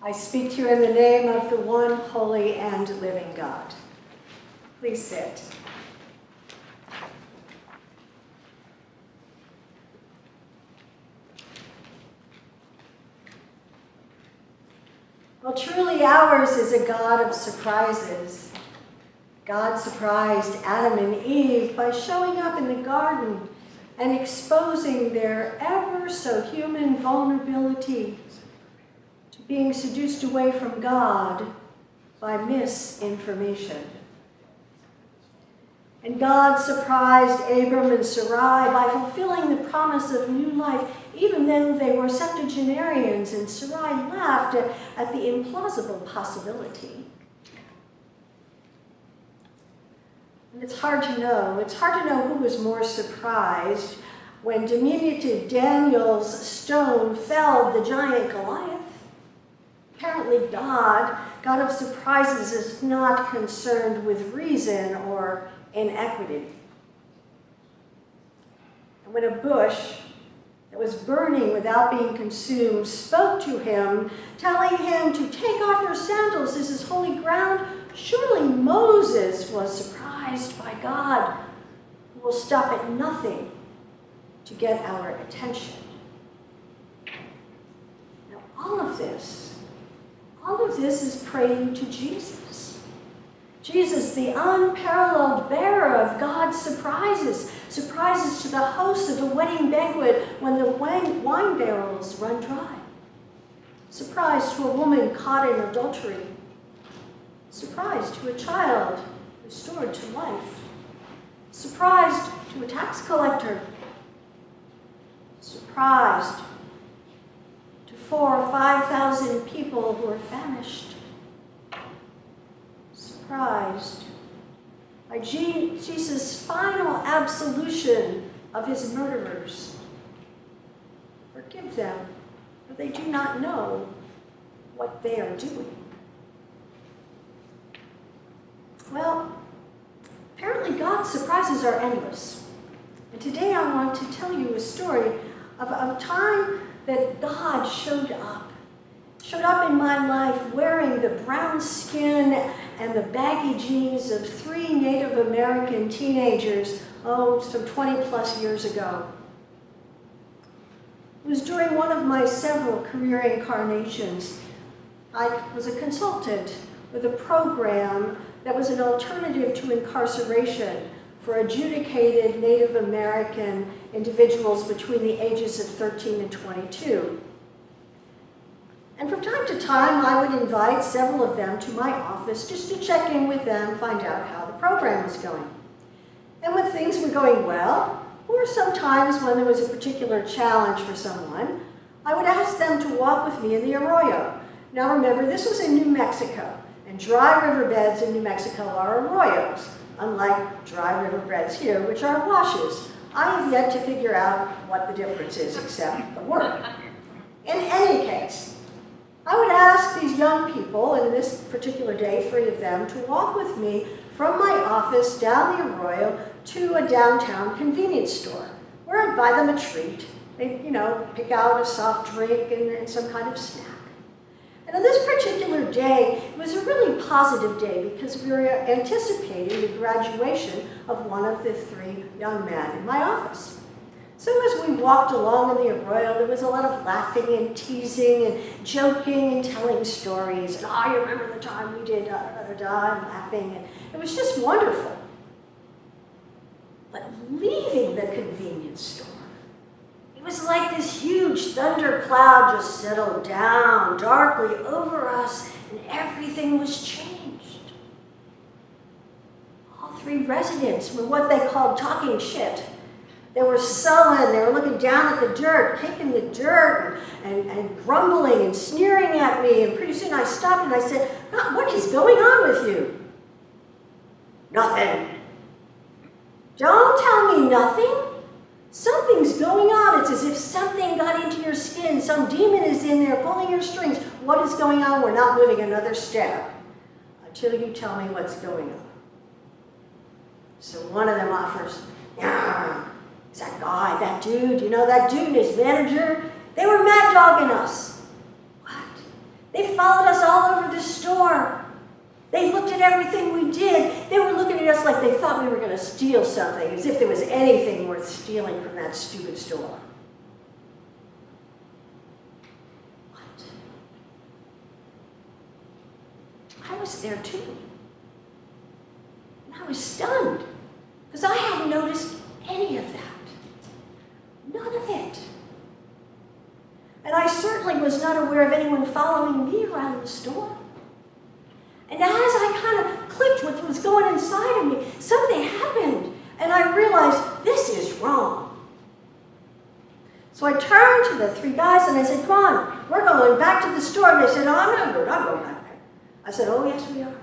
I speak to you in the name of the one holy and living God. Please sit. Well, truly ours is a God of surprises. God surprised Adam and Eve by showing up in the garden and exposing their ever so human vulnerability to being seduced away from God by misinformation. And God surprised Abram and Sarai by fulfilling the promise of new life, even though they were septuagenarians, and Sarai laughed at the implausible possibility. And it's hard to know. It's hard to know who was more surprised when diminutive Daniel's stone felled the giant Goliath. Apparently God of surprises, is not concerned with reason or inequity. And when a bush that was burning without being consumed spoke to him, telling him to take off your sandals, this is holy ground, surely Moses was surprised by God, who will stop at nothing to get our attention. Now, all of this is prelude to Jesus. Jesus, the unparalleled bearer of God's surprises to the host of a wedding banquet when the wine barrels run dry. Surprise to a woman caught in adultery. Surprise to a child restored to life. Surprised to a tax collector. Surprised to 4,000 or 5,000 people who are famished. Surprised by Jesus' final absolution of his murderers. Forgive them, for they do not know what they are doing. Well, apparently God's surprises are endless. And today I want to tell you a story of a time that God showed up in my life wearing the brown skin and the baggy jeans of 3 Native American teenagers, some 20 plus years ago. It was during one of my several career incarnations. I was a consultant with a program that was an alternative to incarceration for adjudicated Native American individuals between the ages of 13 and 22. And from time to time, I would invite several of them to my office just to check in with them, find out how the program was going. And when things were going well, or sometimes when there was a particular challenge for someone, I would ask them to walk with me in the arroyo. Now remember, this was in New Mexico, and dry riverbeds in New Mexico are arroyos, unlike dry riverbeds here, which are washes. I have yet to figure out what the difference is, except the word. In any case, I would ask these young people, and this particular day, 3 of them, to walk with me from my office down the arroyo to a downtown convenience store, where I'd buy them a treat. They'd, pick out a soft drink and some kind of snack. And on this particular day, it was a really positive day because we were anticipating the graduation of one of the 3 young men in my office. So as we walked along in the arroyo, there was a lot of laughing and teasing and joking and telling stories. And you remember the time we did da-da-da-da, and laughing. And it was just wonderful. But leaving the convenience store, it was like this huge thunder cloud just settled down darkly over us, and everything was changed. All 3 residents were what they called talking shit. They were sullen, they were looking down at the dirt, kicking the dirt, and grumbling and sneering at me. And pretty soon I stopped and I said, God, what is going on with you? Nothing. Don't tell me nothing. Something's going on. It's as if something got into your skin. Some demon is in there pulling your strings. What is going on? We're not moving another step until you tell me what's going on. So one of them offers, it's that guy, that dude, that dude and his manager, they were mad dogging us. What? They followed we were going to steal something, as if there was anything worth stealing from that stupid store. What? I was there too. And I was stunned, because I hadn't noticed any of that. None of it. And I certainly was not aware of anyone following me around the store. And as I kind of clicked what was going inside of me, something happened, and I realized this is wrong. So I turned to the three guys and I said, come on, we're going back to the store. And they said, no, I'm not good, I'm going back there. I said, oh, yes, we are.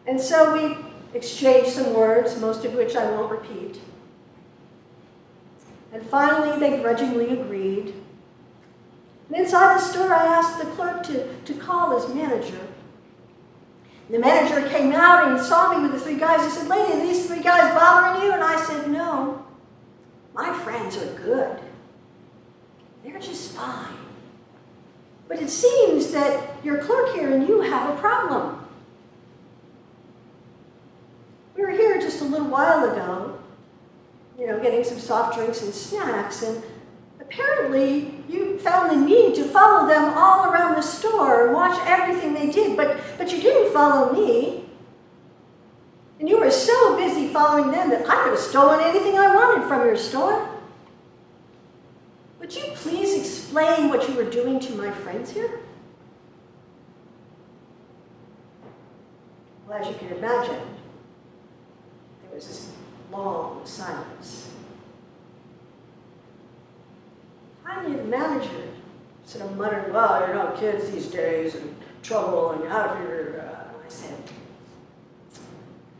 And so we exchanged some words, most of which I won't repeat. And finally, they grudgingly agreed. And inside the store, I asked the clerk to call his manager. The manager came out and saw me with the three guys. He said, lady, are these three guys bothering you? And I said, no, my friends are good. They're just fine. But it seems that your clerk here and you have a problem. We were here just a little while ago, getting some soft drinks and snacks, and apparently you found the need to follow them all around the store and watch everything they did, but you didn't follow me. And you were so busy following them that I could have stolen anything I wanted from your store. Would you please explain what you were doing to my friends here? Well, as you can imagine, there was this long silence. Finally, the manager sort of muttered, well, kids these days and trouble and out here. I said,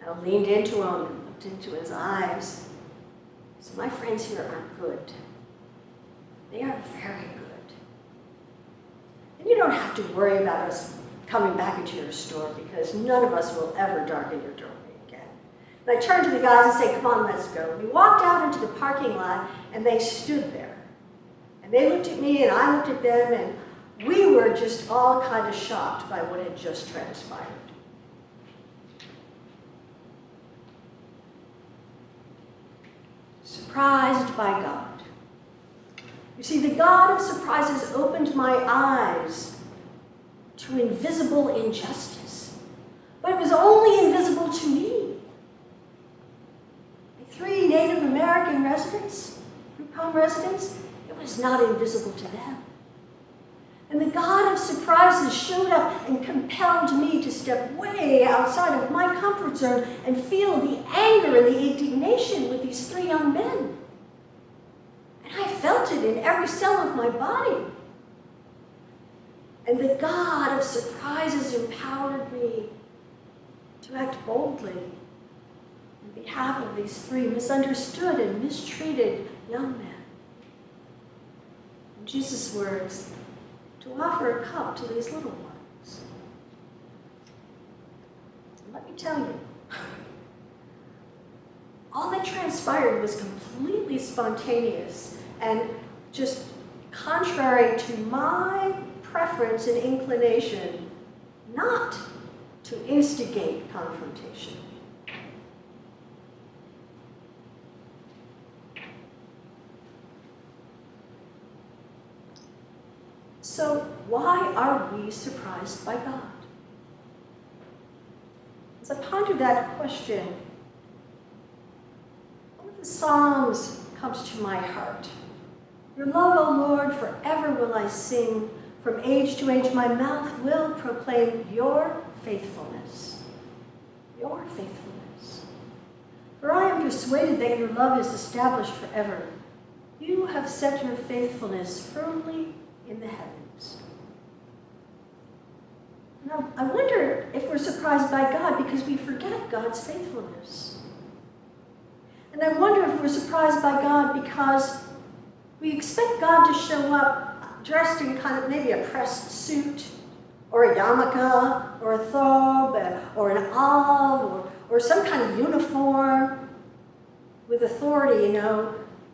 I leaned into him and looked into his eyes. So my friends here are good. They are very good. And you don't have to worry about us coming back into your store, because none of us will ever darken your doorway again. And I turned to the guys and said, come on, let's go. We walked out into the parking lot, and they stood there. And they looked at me, and I looked at them, and we were just all kind of shocked by what had just transpired. Surprised by God. You see, the God of surprises opened my eyes to invisible injustice, but it was only invisible to me. The three Native American residents, group home residents, it was not invisible to them. And the God of surprises showed up and compelled me to step way outside of my comfort zone and feel the anger and the indignation with these three young men. And I felt it in every cell of my body. And the God of surprises empowered me to act boldly on behalf of these three misunderstood and mistreated young men. In Jesus' words, to offer a cup to these little ones. And let me tell you, all that transpired was completely spontaneous and just contrary to my preference and inclination not to instigate confrontation. So why are we surprised by God? As I ponder that question, one of the Psalms comes to my heart. Your love, O Lord, forever will I sing. From age to age my mouth will proclaim your faithfulness. Your faithfulness. For I am persuaded that your love is established forever. You have set your faithfulness firmly in the heavens. Now, I wonder if we're surprised by God because we forget God's faithfulness. And I wonder if we're surprised by God because we expect God to show up dressed in kind of maybe a pressed suit, or a yarmulke, or a thobe, or an alb, or some kind of uniform with authority,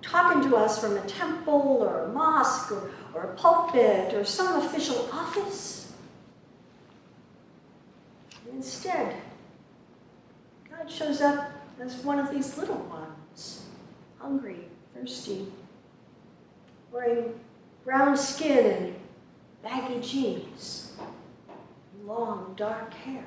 talking to us from a temple, or a mosque, or a pulpit, or some official office. And instead, God shows up as one of these little ones, hungry, thirsty, wearing brown skin and baggy jeans, long, dark hair.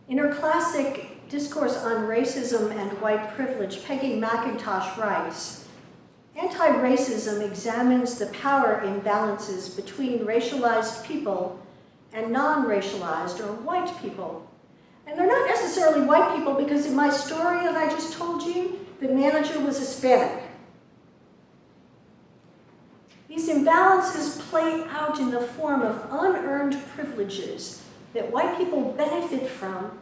In her classic Discourse on Racism and White Privilege, Peggy McIntosh writes, "Anti-racism examines the power imbalances between racialized people and non-racialized or white people. And they're not necessarily white people because in my story that I just told you, the manager was Hispanic. These imbalances play out in the form of unearned privileges that white people benefit from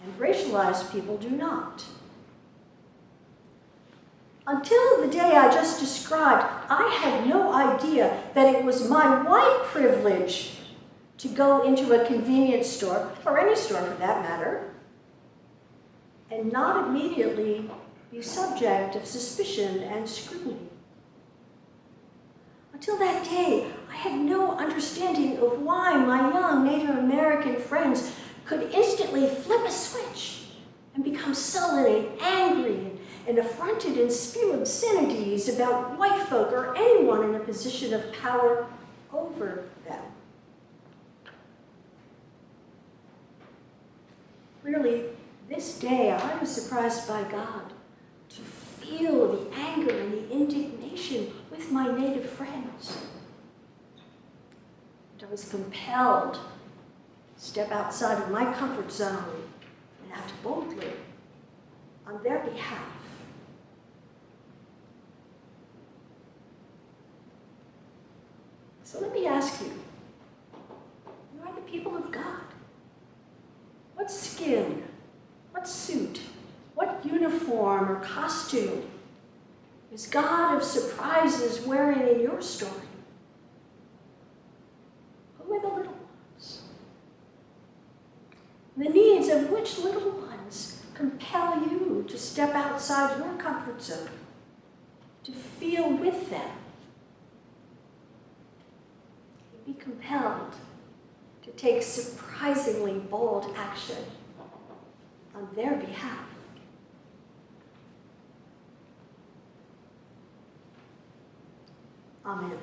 and racialized people do not. Until the day I just described, I had no idea that it was my white privilege to go into a convenience store, or any store for that matter, and not immediately be subject of suspicion and scrutiny. Until that day, I had no understanding of why my young Native American friends could instantly flip a switch and become sullen and angry and affronted and spew obscenities about white folk or anyone in a position of power over them. Really, this day I was surprised by God to feel the anger and the indignation with my Native friends. And I was compelled to step outside of my comfort zone and act boldly on their behalf. So let me ask you, you are the people of God. What skin, what suit, what uniform or costume is God of surprises wearing in your story? Who are the little ones? The needs of which little ones compel you to step outside your comfort zone, to feel with them, be compelled to take surprisingly bold action on their behalf? Amen.